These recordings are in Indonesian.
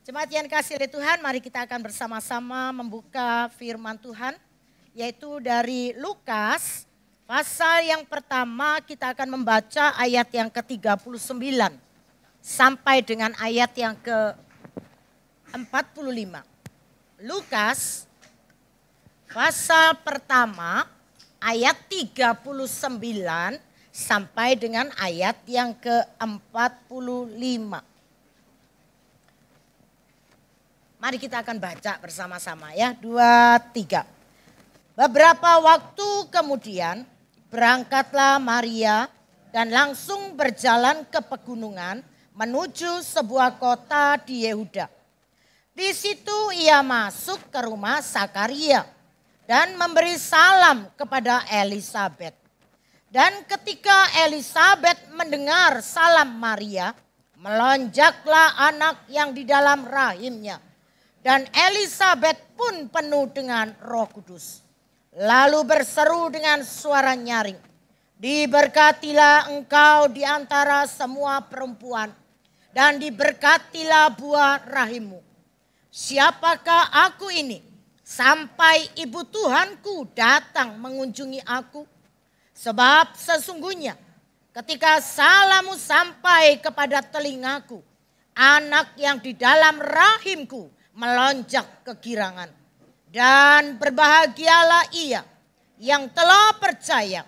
Jemaat yang dikasihi oleh Tuhan, mari kita akan bersama-sama membuka firman Tuhan, yaitu dari Lukas, pasal yang pertama kita akan membaca ayat yang ke-39 sampai dengan ayat yang ke-45. Lukas, pasal pertama, ayat 39 sampai dengan ayat yang ke-45. Mari kita akan baca bersama-sama ya. 2, 3. Beberapa waktu kemudian berangkatlah Maria dan langsung berjalan ke pegunungan menuju sebuah kota di Yehuda. Di situ ia masuk ke rumah Sakaria dan memberi salam kepada Elisabet. Dan ketika Elisabet mendengar salam Maria, melonjaklah anak yang di dalam rahimnya. Dan Elisabet pun penuh dengan Roh Kudus. Lalu berseru dengan suara nyaring, diberkatilah engkau di antara semua perempuan, dan diberkatilah buah rahimmu. Siapakah aku ini, sampai ibu Tuhanku datang mengunjungi aku? Sebab sesungguhnya ketika salammu sampai kepada telingaku, anak yang di dalam rahimku melonjak kegirangan. Dan berbahagialah ia yang telah percaya,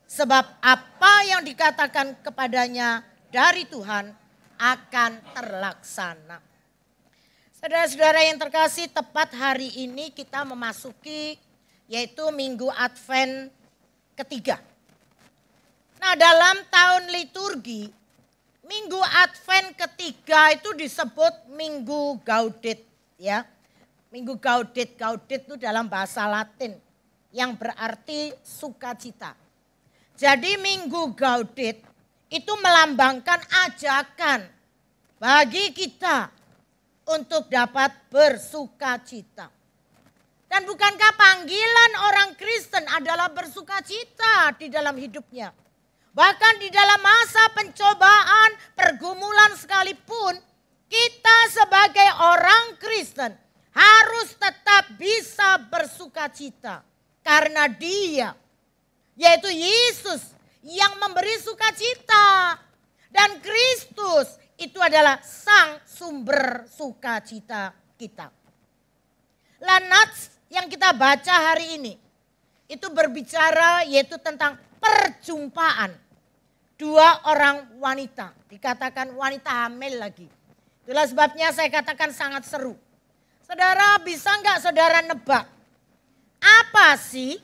sebab apa yang dikatakan kepadanya dari Tuhan akan terlaksana. Saudara-saudara yang terkasih, tepat hari ini kita memasuki yaitu Minggu Advent ketiga. Nah, dalam tahun liturgi, Minggu Advent ketiga itu disebut Minggu Gaudete. Ya, Minggu Gaudete, Gaudete itu dalam bahasa Latin yang berarti sukacita. Jadi Minggu Gaudete itu melambangkan ajakan bagi kita untuk dapat bersukacita. Dan bukankah panggilan orang Kristen adalah bersukacita di dalam hidupnya? Bahkan di dalam masa pencobaan, pergumulan sekalipun, kita sebagai orang Kristen harus tetap bisa bersukacita. Karena Dia, yaitu Yesus yang memberi sukacita. Dan Kristus itu adalah sang sumber sukacita kita. Nats yang kita baca hari ini, itu berbicara yaitu tentang perjumpaan. Dua orang wanita, dikatakan wanita hamil lagi. Itulah sebabnya saya katakan sangat seru. Saudara, bisa enggak saudara nebak? Apa sih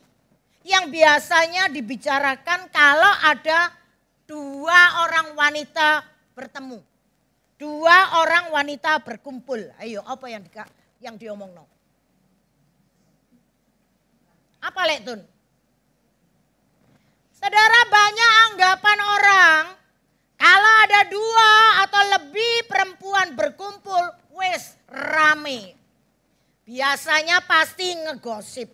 yang biasanya dibicarakan kalau ada dua orang wanita bertemu? Dua orang wanita berkumpul. Ayo, apa yang diomong no? Apa Lektun? Saudara, banyak anggapan orang kalau ada dua atau lebih perempuan berkumpul, wes rame. Biasanya pasti ngegosip.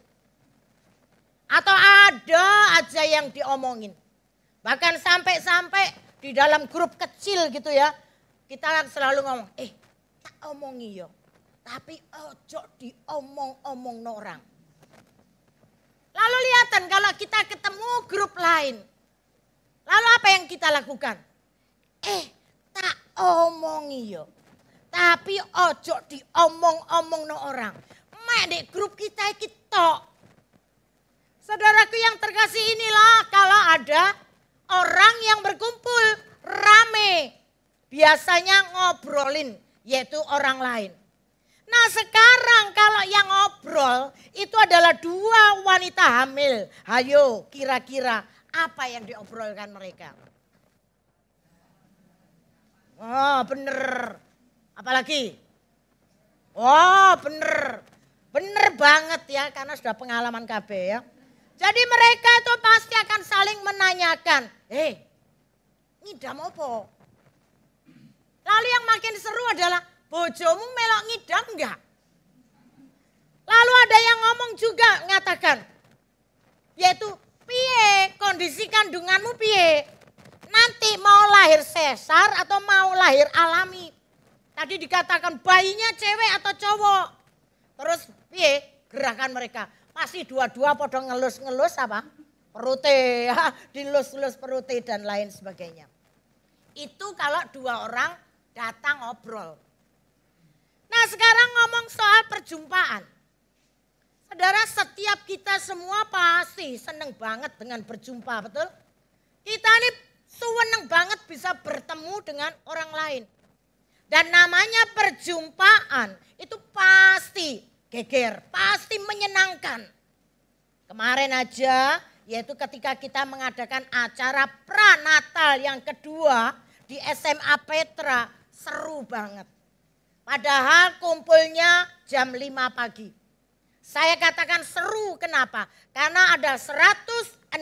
Atau ada aja yang diomongin. Bahkan sampai-sampai di dalam grup kecil gitu ya. Kita selalu ngomong, tak omongi yo. Tapi ojo diomong-omong orang. Lalu lihatan kalau kita ketemu grup lain. Lalu apa yang kita lakukan? Tak omongi yo. Tapi ojo diomong-omong no orang. Mek di grup kita Saudaraku yang terkasih, inilah kalau ada orang yang berkumpul rame. Biasanya ngobrolin yaitu orang lain. Nah sekarang kalau yang ngobrol itu adalah dua wanita hamil. Hayo kira-kira apa yang diobrolkan mereka? Oh bener. Apalagi? Oh bener. Bener banget ya karena sudah pengalaman KB ya. Jadi mereka itu pasti akan saling menanyakan. Ngidam apa? Lalu yang makin seru adalah bojomu melok ngidam enggak? Lalu ada yang ngomong juga ngatakan. Yaitu piye kondisi kandunganmu piye? Nanti mau lahir sesar atau mau lahir alami? Tadi dikatakan bayinya cewek atau cowok. Terus gerakan mereka. Pasti dua-dua podo ngelus-ngelus apa? Perute, ya, dilus-lus perute dan lain sebagainya. Itu kalau dua orang datang ngobrol. Nah sekarang ngomong soal perjumpaan. Saudara, setiap kita semua pasti seneng banget dengan berjumpa, betul? Kita ini seneng banget bisa bertemu dengan orang lain. Dan namanya perjumpaan itu pasti geger, pasti menyenangkan. Kemarin aja yaitu ketika kita mengadakan acara pranatal yang kedua di SMA Petra, seru banget. Padahal kumpulnya jam 5 pagi. Saya katakan seru kenapa? Karena ada 160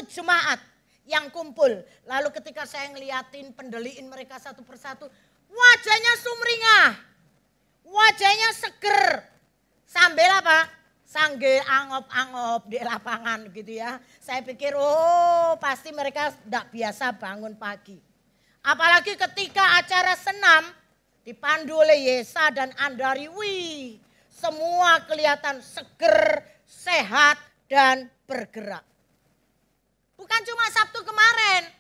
jemaat yang kumpul. Lalu ketika saya ngeliatin pendeliin mereka satu persatu, wajahnya sumringah, wajahnya seger, sambil apa? Sambil angop-angop di lapangan gitu ya. Saya pikir pasti mereka tidak biasa bangun pagi. Apalagi ketika acara senam dipandu oleh Yesa dan Andari, semua kelihatan seger, sehat dan bergerak. Bukan cuma Sabtu kemarin,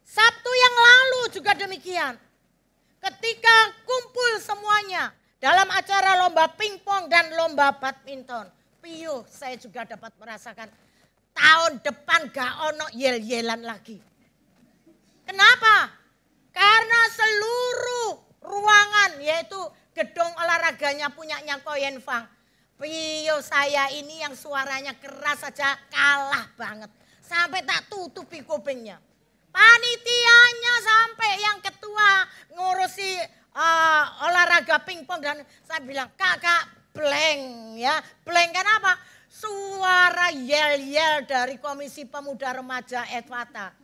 Sabtu yang lalu juga demikian. Ketika kumpul semuanya dalam acara lomba pingpong dan lomba badminton. Saya juga dapat merasakan tahun depan gak ono yel-yelan lagi. Kenapa? Karena seluruh ruangan yaitu gedung olahraganya punyanya Koyen Fang. Saya ini yang suaranya keras saja kalah banget. Sampai tak tutupi kupingnya. Panitianya sampai yang ketua ngurusi olahraga pingpong dan saya bilang kakak blank ya. Blank kenapa? Suara yel-yel dari Komisi Pemuda Remaja Edwata.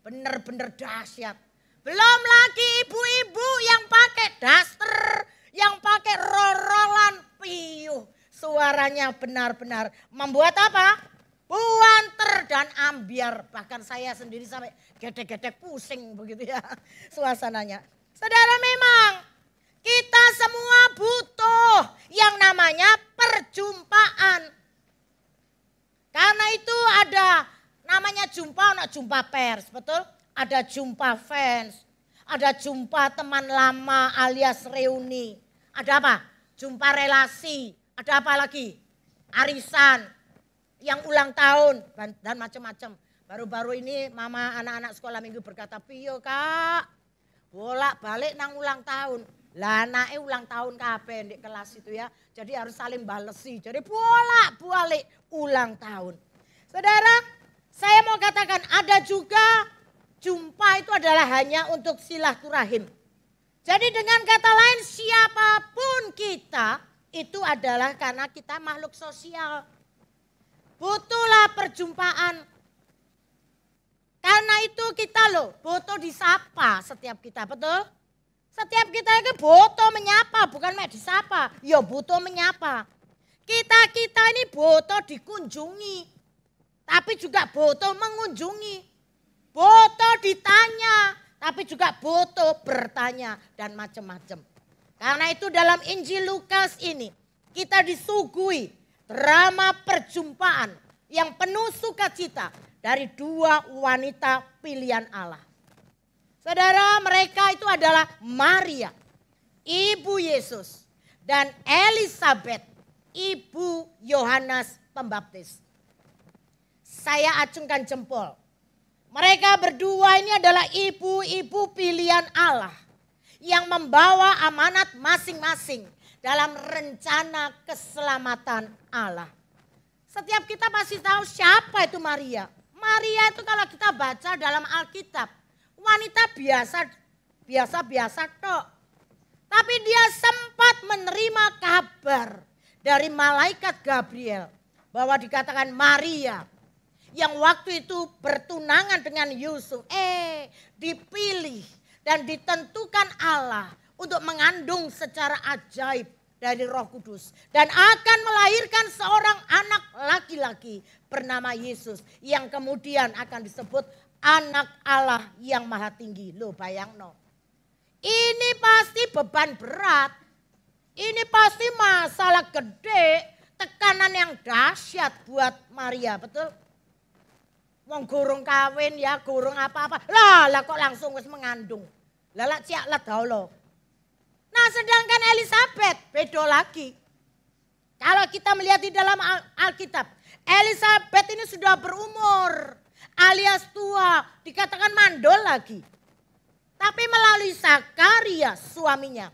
Bener-bener dahsyat. Belum lagi ibu-ibu yang pakai daster, yang pakai rorolan. Suaranya benar-benar membuat apa? Buanter dan ambiar, bahkan saya sendiri sampai gedek-gedek pusing begitu ya suasananya. Saudara, memang kita semua butuh yang namanya perjumpaan. Karena itu ada namanya jumpa pers, betul? Ada jumpa fans, ada jumpa teman lama alias reuni. Ada apa? Jumpa relasi, ada apa lagi? Arisan. Yang ulang tahun dan macam-macam. Baru-baru ini mama anak-anak sekolah minggu berkata, kak, bolak-balik nang ulang tahun. Lah anaknya ulang tahun kabeh di kelas itu ya. Jadi harus saling balesi. Jadi bolak-balik ulang tahun. Saudara, saya mau katakan ada juga jumpa itu adalah hanya untuk silaturahim. Jadi dengan kata lain siapapun kita itu adalah karena kita makhluk sosial. Butuhlah perjumpaan. Karena itu kita butuh disapa setiap kita, betul? Setiap kita itu butuh menyapa, bukan disapa. Ya butuh menyapa. Kita ini butuh dikunjungi. Tapi juga butuh mengunjungi. Butuh ditanya, tapi juga butuh bertanya dan macam-macam. Karena itu dalam Injil Lukas ini kita disuguhi drama perjumpaan yang penuh sukacita dari dua wanita pilihan Allah. Saudara, mereka itu adalah Maria, ibu Yesus, dan Elizabeth, ibu Yohanes Pembaptis. Saya acungkan jempol. Mereka berdua ini adalah ibu-ibu pilihan Allah yang membawa amanat masing-masing dalam rencana keselamatan Allah. Setiap kita pasti tahu siapa itu Maria. Maria itu kalau kita baca dalam Alkitab, wanita biasa tok. Tapi dia sempat menerima kabar dari malaikat Gabriel bahwa dikatakan Maria yang waktu itu bertunangan dengan Yusuf, dipilih dan ditentukan Allah untuk mengandung secara ajaib dari Roh Kudus. Dan akan melahirkan seorang anak laki-laki bernama Yesus. Yang kemudian akan disebut anak Allah yang maha tinggi. Bayangno. Ini pasti beban berat. Ini pasti masalah gede, tekanan yang dahsyat buat Maria, betul? Wong gurung kawin ya, gurung apa-apa. Lah kok langsung wis mengandung. Lah ciak lah daulo. Nah sedangkan Elizabeth beda lagi. Kalau kita melihat di dalam Alkitab, Elizabeth ini sudah berumur alias tua, dikatakan mandul lagi. Tapi melalui Zakaria suaminya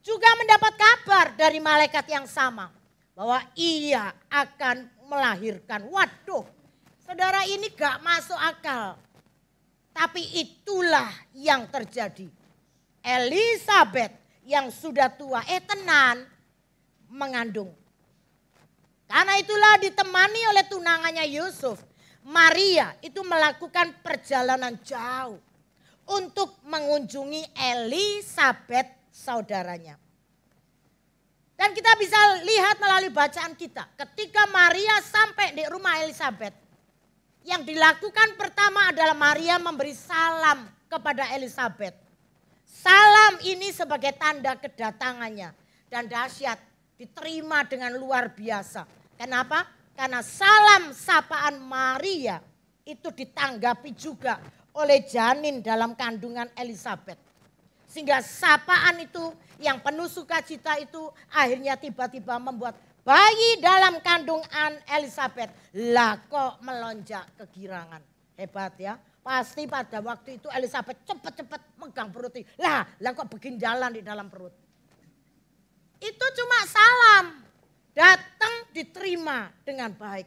juga mendapat kabar dari malaikat yang sama bahwa ia akan melahirkan. Waduh, saudara ini gak masuk akal. Tapi itulah yang terjadi. Elizabeth yang sudah tua, tenan mengandung. Karena itulah ditemani oleh tunangannya Yusuf, Maria itu melakukan perjalanan jauh untuk mengunjungi Elizabeth saudaranya. Dan kita bisa lihat melalui bacaan kita, ketika Maria sampai di rumah Elizabeth, yang dilakukan pertama adalah Maria memberi salam kepada Elizabeth. Salam ini sebagai tanda kedatangannya dan dahsyat, diterima dengan luar biasa. Kenapa? Karena salam sapaan Maria itu ditanggapi juga oleh janin dalam kandungan Elizabeth. Sehingga sapaan itu yang penuh sukacita itu akhirnya tiba-tiba membuat bayi dalam kandungan Elizabeth lah kok melonjak kegirangan. Hebat ya. Pasti pada waktu itu Elizabeth cepat-cepat megang perut. Lah kok bikin jalan di dalam perut. Itu cuma salam. Datang diterima dengan baik.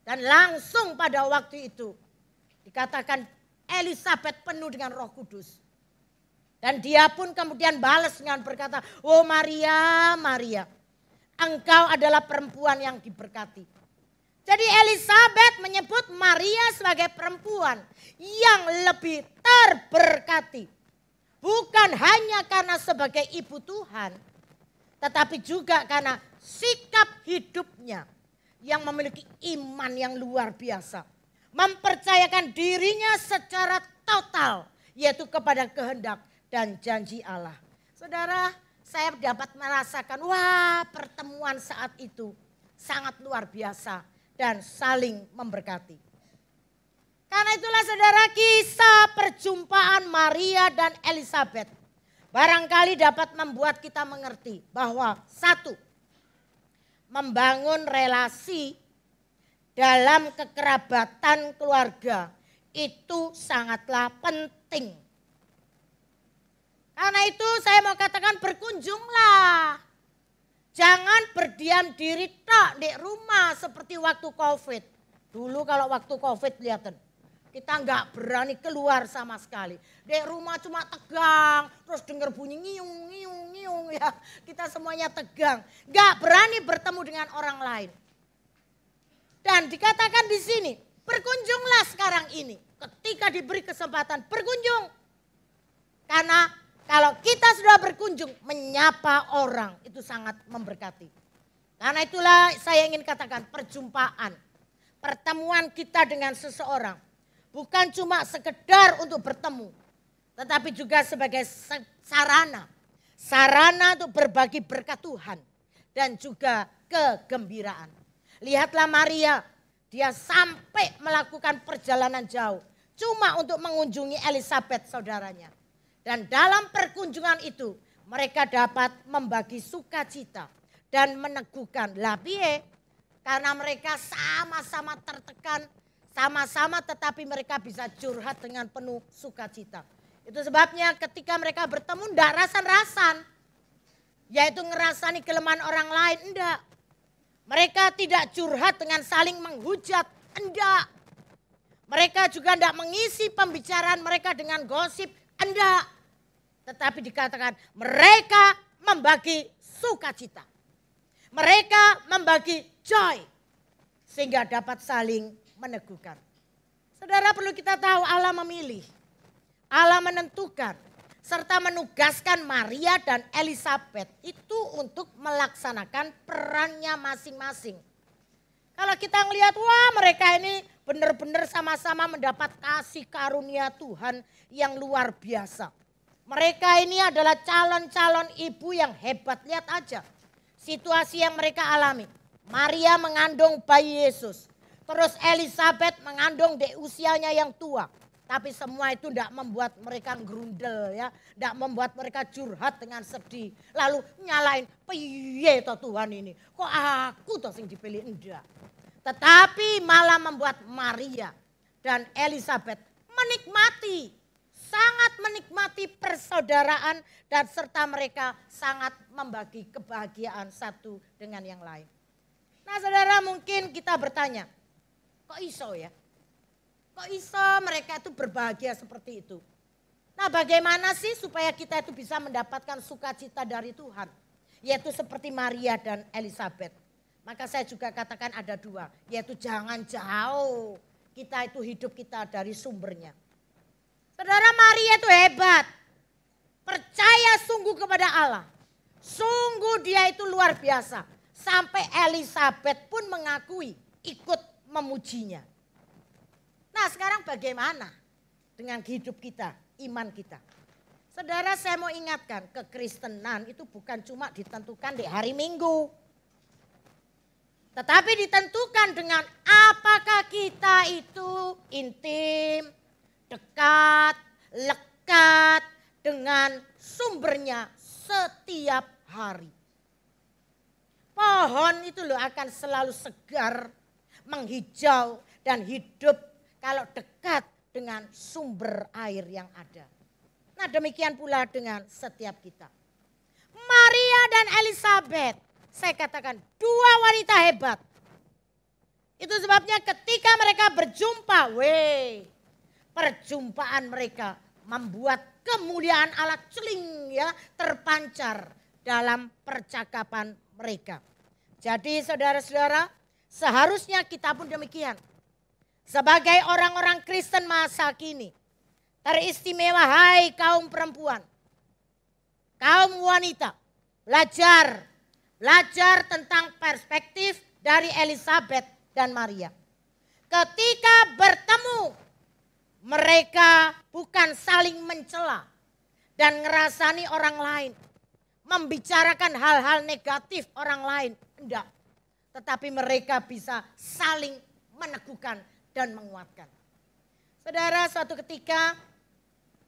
Dan langsung pada waktu itu dikatakan Elizabeth penuh dengan Roh Kudus. Dan dia pun kemudian balas dengan berkata, "Oh Maria, Maria, engkau adalah perempuan yang diberkati." Jadi Elizabeth menyebut Maria sebagai perempuan yang lebih terberkati. Bukan hanya karena sebagai ibu Tuhan, tetapi juga karena sikap hidupnya yang memiliki iman yang luar biasa. Mempercayakan dirinya secara total, yaitu kepada kehendak dan janji Allah. Saudara, saya dapat merasakan, wah pertemuan saat itu sangat luar biasa dan saling memberkati. Karena itulah saudara, kisah perjumpaan Maria dan Elizabeth barangkali dapat membuat kita mengerti bahwa satu, membangun relasi dalam kekerabatan keluarga itu sangatlah penting. Karena itu saya mau katakan berkunjunglah. Jangan berdiam diri tak di rumah seperti waktu COVID. Dulu kalau waktu COVID lihatin. Kita nggak berani keluar sama sekali. Di rumah cuma tegang, terus dengar bunyi ngiung, ngiung, ngiung ya. Kita semuanya tegang, nggak berani bertemu dengan orang lain. Dan dikatakan di sini, berkunjunglah sekarang ini. Ketika diberi kesempatan berkunjung. Karena kalau kita sudah berkunjung, menyapa orang itu sangat memberkati. Karena itulah saya ingin katakan perjumpaan, pertemuan kita dengan seseorang. Bukan cuma sekedar untuk bertemu, tetapi juga sebagai sarana. Sarana untuk berbagi berkat Tuhan dan juga kegembiraan. Lihatlah Maria, dia sampai melakukan perjalanan jauh. Cuma untuk mengunjungi Elizabeth saudaranya. Dan dalam perkunjungan itu mereka dapat membagi sukacita dan meneguhkan. Lah piye? Karena mereka sama-sama tertekan. Sama-sama tetapi mereka bisa curhat dengan penuh sukacita. Itu sebabnya ketika mereka bertemu enggak rasan-rasan. Yaitu ngerasani kelemahan orang lain, enggak. Mereka tidak curhat dengan saling menghujat, enggak. Mereka juga enggak mengisi pembicaraan mereka dengan gosip, enggak. Tetapi dikatakan mereka membagi sukacita. Mereka membagi joy. Sehingga dapat saling meneguhkan. Saudara perlu kita tahu Allah memilih, Allah menentukan, serta menugaskan Maria dan Elizabeth itu untuk melaksanakan perannya masing-masing. Kalau kita melihat, wah mereka ini benar-benar sama-sama mendapat kasih karunia Tuhan yang luar biasa. Mereka ini adalah calon-calon ibu yang hebat. Lihat aja situasi yang mereka alami. Maria mengandung bayi Yesus. Terus Elizabeth mengandung di usianya yang tua. Tapi semua itu tidak membuat mereka gerundel ya. Tidak membuat mereka curhat dengan sedih. Lalu nyalain, piye toh Tuhan ini. Kok aku toh sing dipilih, enggak. Tetapi malah membuat Maria dan Elizabeth menikmati. Sangat menikmati persaudaraan dan serta mereka sangat membagi kebahagiaan satu dengan yang lain. Nah saudara, mungkin kita bertanya, kok iso ya? Kok iso mereka itu berbahagia seperti itu? Nah bagaimana sih supaya kita itu bisa mendapatkan sukacita dari Tuhan? Yaitu seperti Maria dan Elizabeth. Maka saya juga katakan ada dua. Yaitu jangan jauh kita itu hidup kita dari sumbernya. Saudara, Maria itu hebat. Percaya sungguh kepada Allah. Sungguh dia itu luar biasa. Sampai Elizabeth pun mengakui ikut memujinya. Nah sekarang bagaimana dengan hidup kita, iman kita? Saudara, saya mau ingatkan, kekristenan itu bukan cuma ditentukan di hari Minggu. Tetapi ditentukan dengan apakah kita itu intim, dekat, lekat dengan sumbernya setiap hari. Pohon itu loh akan selalu segar, menghijau dan hidup kalau dekat dengan sumber air yang ada. Nah demikian pula dengan setiap kita. Maria dan Elizabeth, saya katakan dua wanita hebat. Itu sebabnya ketika mereka berjumpa, perjumpaan mereka membuat kemuliaan Allah celing ya terpancar dalam percakapan mereka. Jadi saudara-saudara, seharusnya kita pun demikian. Sebagai orang-orang Kristen masa kini, teristimewa hai kaum perempuan, kaum wanita, belajar tentang perspektif dari Elizabeth dan Maria. Ketika bertemu, mereka bukan saling mencela dan ngerasani orang lain, membicarakan hal-hal negatif orang lain, enggak. Tetapi mereka bisa saling meneguhkan dan menguatkan. Saudara, suatu ketika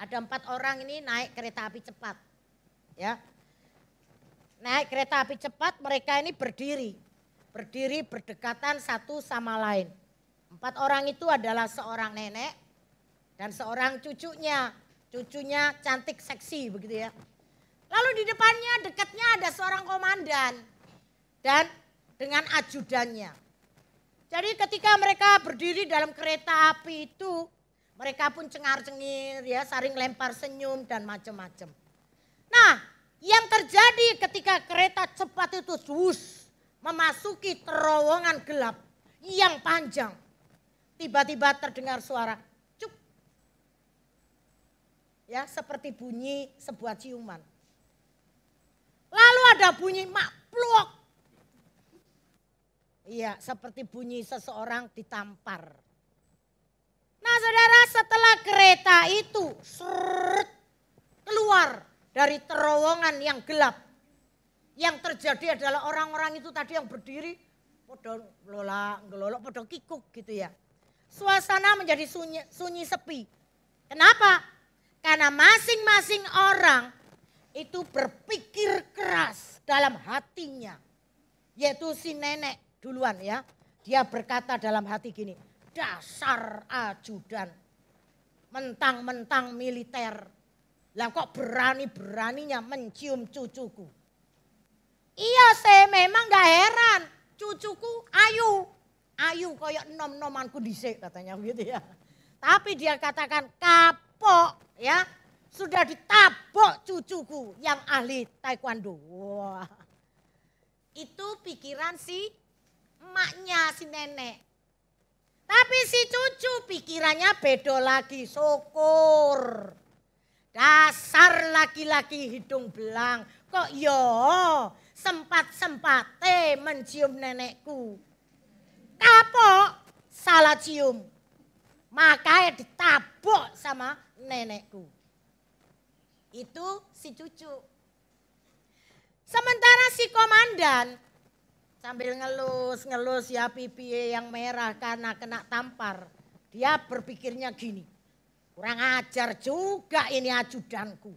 ada 4 orang ini naik kereta api cepat. Ya. Naik kereta api cepat, mereka ini berdiri berdekatan satu sama lain. 4 orang itu adalah seorang nenek dan seorang cucunya. Cucunya cantik seksi begitu ya. Lalu di depannya dekatnya ada seorang komandan dan dengan ajudannya. Jadi ketika mereka berdiri dalam kereta api itu, mereka pun cengar-cengir ya, saling lempar senyum dan macam-macam. Nah, yang terjadi ketika kereta cepat itu memasuki terowongan gelap yang panjang. Tiba-tiba terdengar suara cup. Ya, seperti bunyi sebuah ciuman. Lalu ada bunyi makplok. Iya, seperti bunyi seseorang ditampar. Nah saudara, setelah kereta itu keluar dari terowongan yang gelap. Yang terjadi adalah orang-orang itu tadi yang berdiri, podo ngelolok, podo kikuk gitu ya. Suasana menjadi sunyi sepi. Kenapa? Karena masing-masing orang itu berpikir keras dalam hatinya. Yaitu si nenek duluan ya. Dia berkata dalam hati gini, dasar ajudan, mentang-mentang militer. Lah kok berani-beraninya mencium cucuku. Iya saya memang gak heran, cucuku ayu koyok nom-nomanku dhisik katanya gitu ya. Tapi dia katakan kapok ya, sudah ditabok cucuku yang ahli taekwondo. Wah. Itu pikiran si emaknya, si nenek. Tapi si cucu pikirannya beda lagi, syukur. Dasar laki-laki hidung belang, kok yo sempat-sempate mencium nenekku. Kapok, salah cium. Makanya ditabok sama nenekku. Itu si cucu. Sementara si komandan sambil ngelus ya pipi yang merah karena kena tampar. Dia berpikirnya gini, kurang ajar juga ini ajudanku.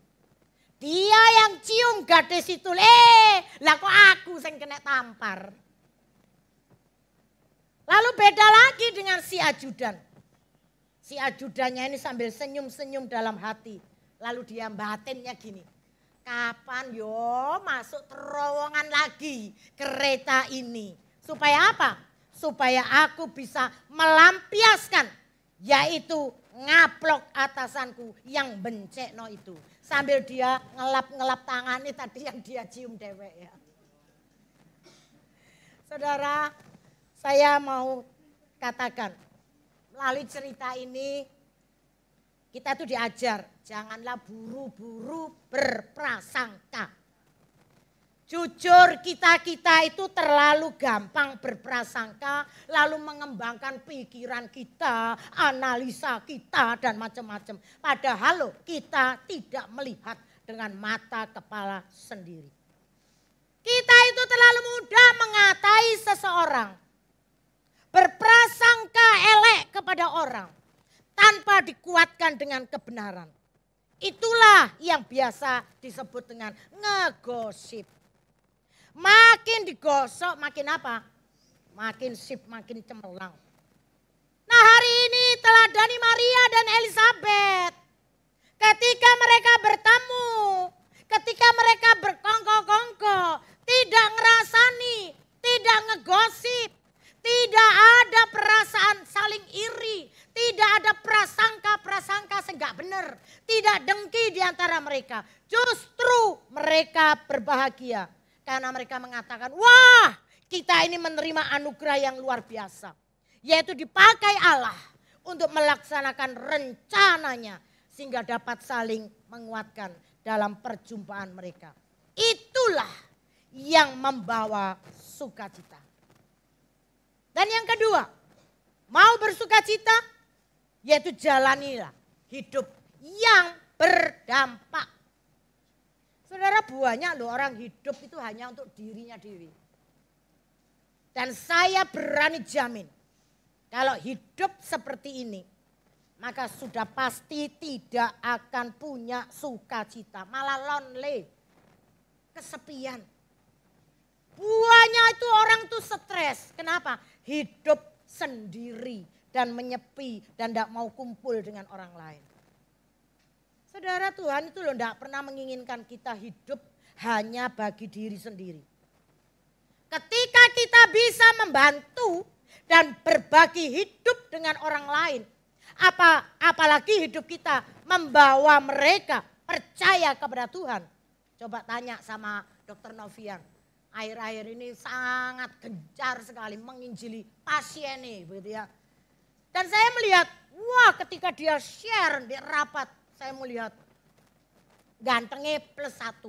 Dia yang cium gadis itu, lah kok aku yang kena tampar. Lalu beda lagi dengan si ajudan. Si ajudannya ini sambil senyum-senyum dalam hati. Lalu dia batinnya gini, kapan yo masuk terowongan lagi kereta ini. Supaya apa? Supaya aku bisa melampiaskan, yaitu ngaplok atasanku yang bencekno itu. Sambil dia ngelap-ngelap tangannya tadi yang dia cium dewek ya. Saudara, saya mau katakan melalui cerita ini kita tuh diajar janganlah buru-buru berprasangka. Jujur kita itu terlalu gampang berprasangka, lalu mengembangkan pikiran kita, analisa kita dan macam-macam. Padahal kita tidak melihat dengan mata kepala sendiri. Kita itu terlalu mudah mengatai seseorang, berprasangka elek kepada orang tanpa dikuatkan dengan kebenaran. Itulah yang biasa disebut dengan ngegosip. Makin digosok makin apa? Makin sip, makin cemerlang. Nah hari ini teladani Maria dan Elizabeth. Ketika mereka bertemu, ketika mereka berkongko-kongko, tidak ngerasani, tidak ngegosip, tidak ada perasaan saling iri, tidak ada prasangka-prasangka enggak benar, tidak dengki di antara mereka. Justru mereka berbahagia. Karena mereka mengatakan, wah kita ini menerima anugerah yang luar biasa. Yaitu dipakai Allah untuk melaksanakan rencananya. Sehingga dapat saling menguatkan dalam perjumpaan mereka. Itulah yang membawa sukacita. Dan yang kedua, mau bersukacita, yaitu jalanilah hidup yang berdampak. Saudara, banyak loh orang hidup itu hanya untuk dirinya diri. Dan saya berani jamin, kalau hidup seperti ini, maka sudah pasti tidak akan punya sukacita. Malah lonely, kesepian. Buahnya itu orang tuh stres. Kenapa? Hidup sendiri dan menyepi dan tidak mau kumpul dengan orang lain. Saudara, Tuhan itu loh tidak pernah menginginkan kita hidup hanya bagi diri sendiri. Ketika kita bisa membantu dan berbagi hidup dengan orang lain. Apalagi hidup kita membawa mereka percaya kepada Tuhan. Coba tanya sama Dr. Novian. Akhir-akhir ini sangat gencar sekali menginjili pasien nih, begitu ya. Dan saya melihat, wah ketika dia share di rapat, saya melihat gantengnya +1.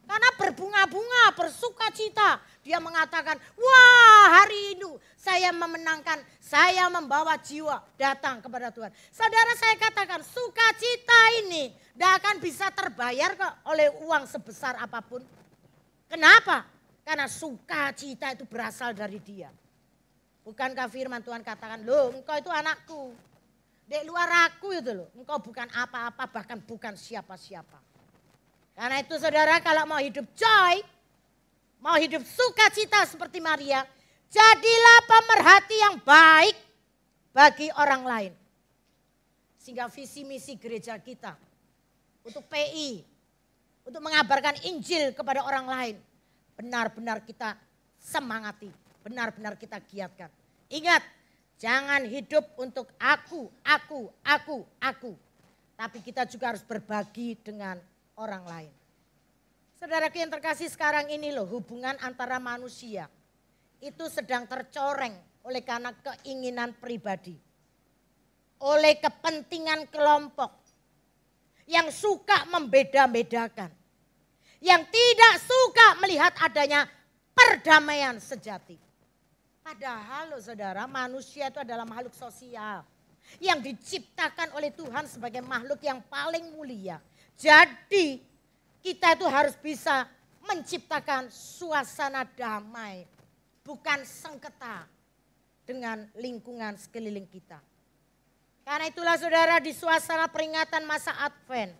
Karena berbunga-bunga, bersukacita. Dia mengatakan, wah hari ini saya memenangkan, saya membawa jiwa datang kepada Tuhan. Saudara, saya katakan sukacita ini tidak akan bisa terbayar kok oleh uang sebesar apapun. Kenapa? Karena sukacita itu berasal dari Dia. Bukankah firman Tuhan katakan, loh engkau itu anakku. Di luar aku itu loh, engkau bukan apa-apa, bahkan bukan siapa-siapa. Karena itu saudara, kalau mau hidup joy, mau hidup sukacita seperti Maria, jadilah pemerhati yang baik bagi orang lain. Sehingga visi misi gereja kita untuk PI, untuk mengabarkan Injil kepada orang lain, benar-benar kita semangati, benar-benar kita giatkan. Ingat, jangan hidup untuk aku. Tapi kita juga harus berbagi dengan orang lain. Saudaraku yang terkasih, sekarang ini loh hubungan antara manusia itu sedang tercoreng oleh karena keinginan pribadi. Oleh kepentingan kelompok yang suka membeda-bedakan. Yang tidak suka melihat adanya perdamaian sejati. Padahal loh saudara, manusia itu adalah makhluk sosial. Yang diciptakan oleh Tuhan sebagai makhluk yang paling mulia. Jadi kita itu harus bisa menciptakan suasana damai, bukan sengketa dengan lingkungan sekeliling kita. Karena itulah saudara, di suasana peringatan masa Advent,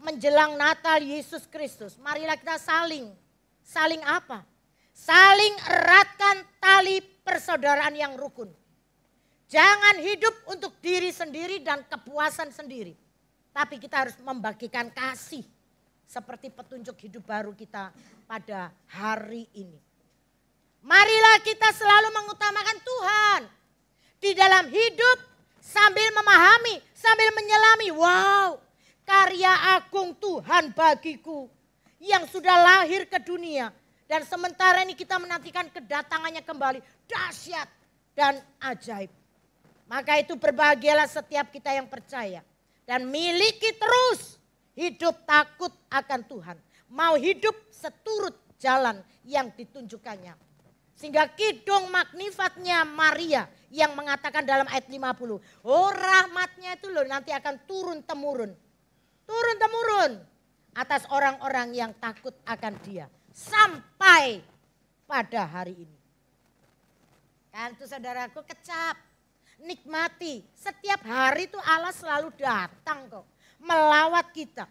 menjelang Natal Yesus Kristus, marilah kita saling apa? Saling eratkan tali persaudaraan yang rukun. Jangan hidup untuk diri sendiri dan kepuasan sendiri. Tapi kita harus membagikan kasih seperti petunjuk hidup baru kita pada hari ini. Marilah kita selalu mengutamakan Tuhan di dalam hidup sambil memahami, sambil menyelami. Wow, karya agung Tuhan bagiku yang sudah lahir ke dunia. Dan sementara ini kita menantikan kedatangannya kembali. Dahsyat dan ajaib. Maka itu berbahagialah setiap kita yang percaya. Dan miliki terus hidup takut akan Tuhan. Mau hidup seturut jalan yang ditunjukkannya. Sehingga kidung magnifatnya Maria yang mengatakan dalam ayat 50. Oh, rahmatnya itu loh nanti akan turun-temurun. Turun-temurun atas orang-orang yang takut akan dia. Sampai pada hari ini. Kan itu saudaraku, kecap. Nikmati. Setiap hari itu Allah selalu datang kok. Melawat kita.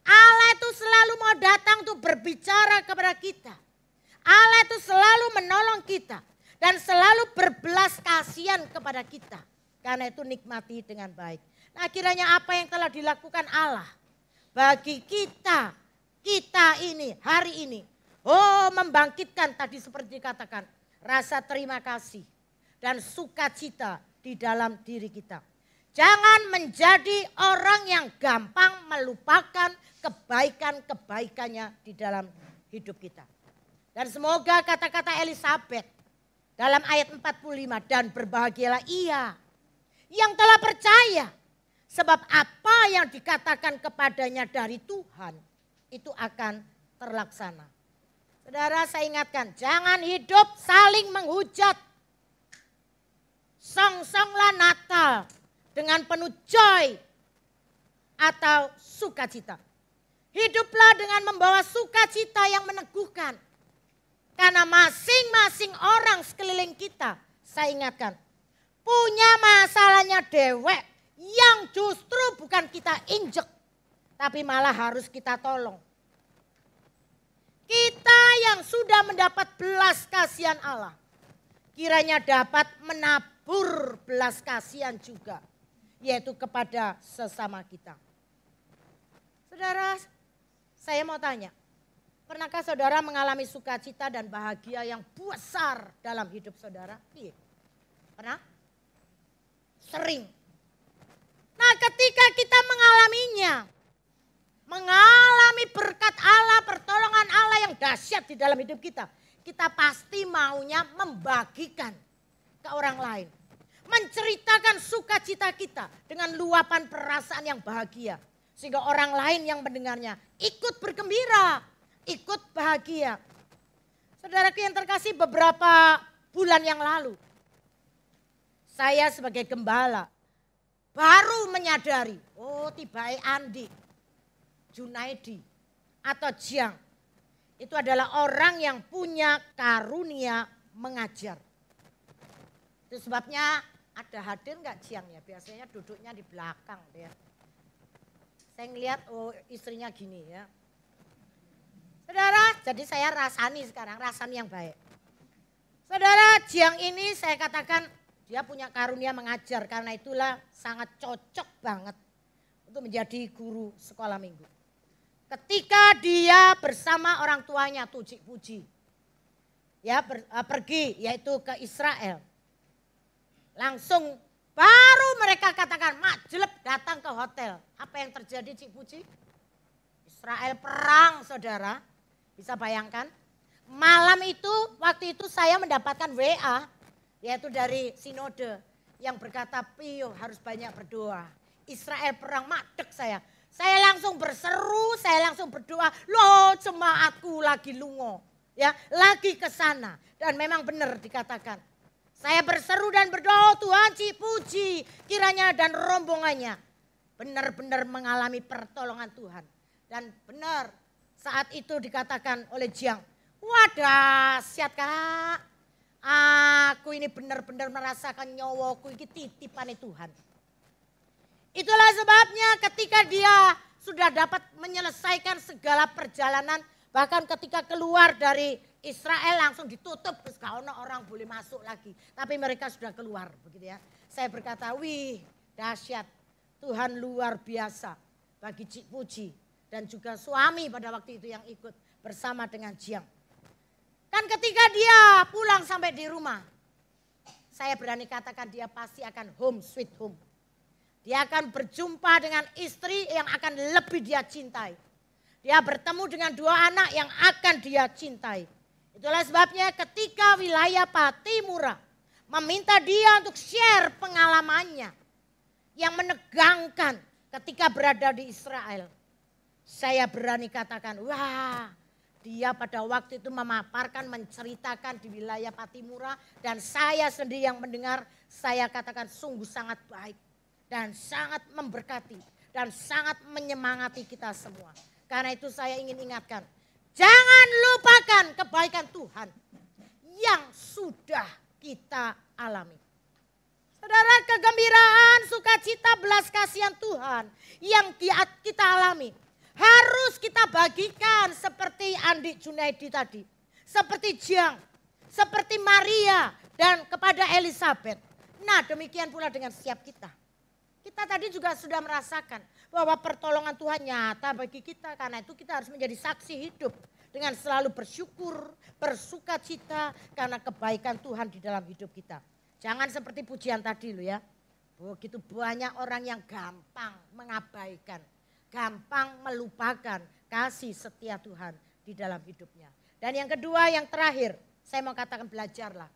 Allah itu selalu mau datang untuk berbicara kepada kita. Allah itu selalu menolong kita. Dan selalu berbelas kasihan kepada kita. Karena itu nikmati dengan baik. Nah, kiranya apa yang telah dilakukan Allah bagi kita ini, hari ini. Oh, membangkitkan tadi seperti dikatakan. Rasa terima kasih dan sukacita di dalam diri kita. Jangan menjadi orang yang gampang melupakan kebaikan-kebaikannya di dalam hidup kita. Dan semoga kata-kata Elisabeth dalam ayat 45, dan berbahagialah ia yang telah percaya. Sebab apa yang dikatakan kepadanya dari Tuhan itu akan terlaksana. Saudara, saya ingatkan, jangan hidup saling menghujat. Song-songlah Natal dengan penuh joy atau sukacita. Hiduplah dengan membawa sukacita yang meneguhkan. Karena masing-masing orang sekeliling kita, saya ingatkan, punya masalahnya dewek yang justru bukan kita injek, tapi malah harus kita tolong. Kita yang sudah mendapat belas kasihan Allah, kiranya dapat menabur belas kasihan juga, yaitu kepada sesama kita. Saudara, saya mau tanya, pernahkah saudara mengalami sukacita dan bahagia yang besar dalam hidup saudara? Iya. Pernah? Sering. Nah, ketika kita mengalaminya, mengalami berkat Allah, pertolongan Allah yang dahsyat di dalam hidup kita, kita pasti maunya membagikan ke orang lain. Menceritakan sukacita kita dengan luapan perasaan yang bahagia. Sehingga orang lain yang mendengarnya ikut bergembira, ikut bahagia. Saudaraku yang terkasih, beberapa bulan yang lalu, saya sebagai gembala baru menyadari, oh tiba Andi, Junaidi atau Jiang itu adalah orang yang punya karunia mengajar. Itu sebabnya ada hadir nggak Jiang ya? Biasanya duduknya di belakang dia. Saya ngeliat oh istrinya gini ya. Saudara, jadi saya rasani sekarang, rasani yang baik. Saudara, Jiang ini saya katakan dia punya karunia mengajar, karena itulah sangat cocok banget untuk menjadi guru sekolah minggu. Ketika dia bersama orang tuanya Tuji Puji, ya pergi yaitu ke Israel. Langsung baru mereka katakan, Mak jelek datang ke hotel. Apa yang terjadi Cik Puji? Israel perang saudara, bisa bayangkan. Malam itu, waktu itu saya mendapatkan WA, yaitu dari sinode yang berkata, Pio harus banyak berdoa. Israel perang, madek saya. Saya langsung berseru, saya langsung berdoa, loh jemaatku lagi lungo. Ya, lagi ke sana. Dan memang benar dikatakan. Saya berseru dan berdoa, Tuhan Cik Puji kiranya dan rombongannya benar-benar mengalami pertolongan Tuhan. Dan benar saat itu dikatakan oleh Jiang, wah dahsyat Kak, aku ini benar-benar merasakan nyawaku ini titipan Tuhan. Itulah sebabnya ketika dia sudah dapat menyelesaikan segala perjalanan, bahkan ketika keluar dari Israel langsung ditutup, terus gak ada orang boleh masuk lagi. Tapi mereka sudah keluar begitu ya. Saya berkata, wih dahsyat, Tuhan luar biasa bagi Cik Puji dan juga suami pada waktu itu yang ikut bersama dengan Jiang. Kan ketika dia pulang sampai di rumah, saya berani katakan dia pasti akan home sweet home. Dia akan berjumpa dengan istri yang akan lebih dia cintai. Dia bertemu dengan 2 anak yang akan dia cintai. Itulah sebabnya ketika wilayah Patimura meminta dia untuk share pengalamannya yang menegangkan ketika berada di Israel. Saya berani katakan, wah dia pada waktu itu memaparkan, menceritakan di wilayah Patimura. Dan saya sendiri yang mendengar, saya katakan sungguh sangat baik. Dan sangat memberkati dan sangat menyemangati kita semua. Karena itu saya ingin ingatkan, jangan lupakan kebaikan Tuhan yang sudah kita alami. Saudara, kegembiraan, sukacita, belas kasihan Tuhan yang kita alami harus kita bagikan seperti Andi Junaidi tadi. Seperti Jiang, seperti Maria dan kepada Elizabeth. Nah demikian pula dengan setiap kita. Kita tadi juga sudah merasakan bahwa pertolongan Tuhan nyata bagi kita. Karena itu kita harus menjadi saksi hidup dengan selalu bersyukur, bersukacita karena kebaikan Tuhan di dalam hidup kita. Jangan seperti pujian tadi loh ya. Begitu banyak orang yang gampang mengabaikan, gampang melupakan kasih setia Tuhan di dalam hidupnya. Dan yang kedua, yang terakhir, saya mau katakan belajarlah.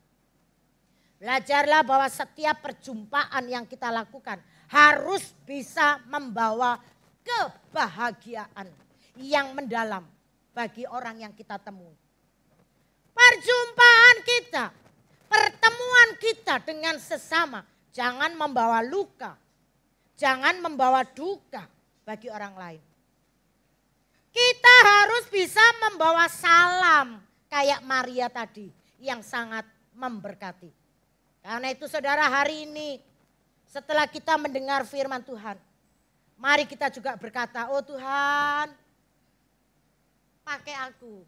Belajarlah bahwa setiap perjumpaan yang kita lakukan harus bisa membawa kebahagiaan yang mendalam bagi orang yang kita temui. Perjumpaan kita, pertemuan kita dengan sesama jangan membawa luka, jangan membawa duka bagi orang lain. Kita harus bisa membawa salam kayak Maria tadi yang sangat memberkati. Karena itu saudara, hari ini setelah kita mendengar firman Tuhan, mari kita juga berkata, oh Tuhan pakai aku.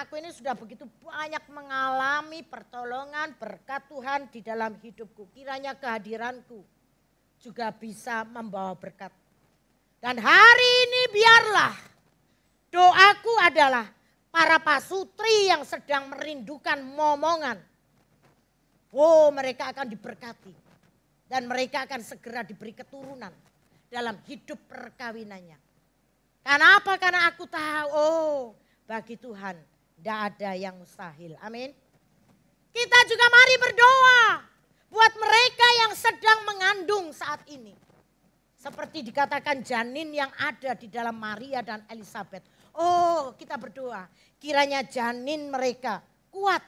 Aku ini sudah begitu banyak mengalami pertolongan berkat Tuhan di dalam hidupku. Kiranya kehadiranku juga bisa membawa berkat. Dan hari ini biarlah doaku adalah para pasutri yang sedang merindukan momongan. Oh, mereka akan diberkati. Dan mereka akan segera diberi keturunan dalam hidup perkawinannya. Karena apa? Karena aku tahu, oh bagi Tuhan tidak ada yang mustahil. Amin. Kita juga mari berdoa buat mereka yang sedang mengandung saat ini. Seperti dikatakan janin yang ada di dalam Maria dan Elizabeth. Oh, kita berdoa kiranya janin mereka kuat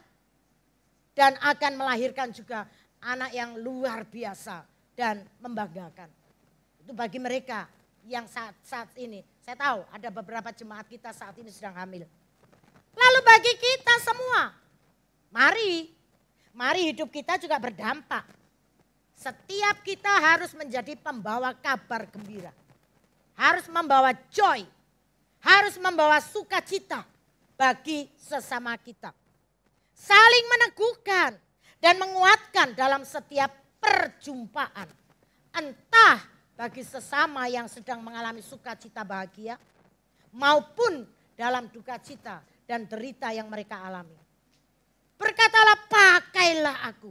dan akan melahirkan juga anak yang luar biasa dan membanggakan. Itu bagi mereka yang saat ini. Saya tahu ada beberapa jemaat kita saat ini sedang hamil. Lalu bagi kita semua, mari hidup kita juga berdampak. Setiap kita harus menjadi pembawa kabar gembira. Harus membawa joy, harus membawa sukacita bagi sesama kita. Saling meneguhkan dan menguatkan dalam setiap perjumpaan. Entah bagi sesama yang sedang mengalami sukacita bahagia maupun dalam duka cita dan derita yang mereka alami. Berkatalah, pakailah aku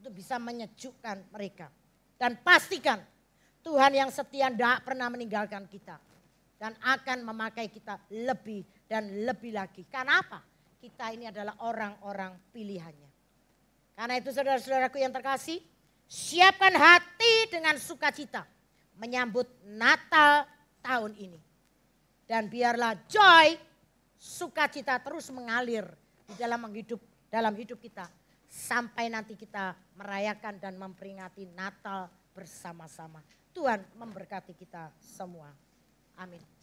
untuk bisa menyejukkan mereka. Dan pastikan Tuhan yang setia tidak pernah meninggalkan kita. Dan akan memakai kita lebih dan lebih lagi. Karena apa? Kita ini adalah orang-orang pilihannya. Karena itu saudara-saudaraku yang terkasih, siapkan hati dengan sukacita menyambut Natal tahun ini. Dan biarlah joy, sukacita terus mengalir di dalam hidup kita. Sampai nanti kita merayakan dan memperingati Natal bersama-sama. Tuhan memberkati kita semua. Amin.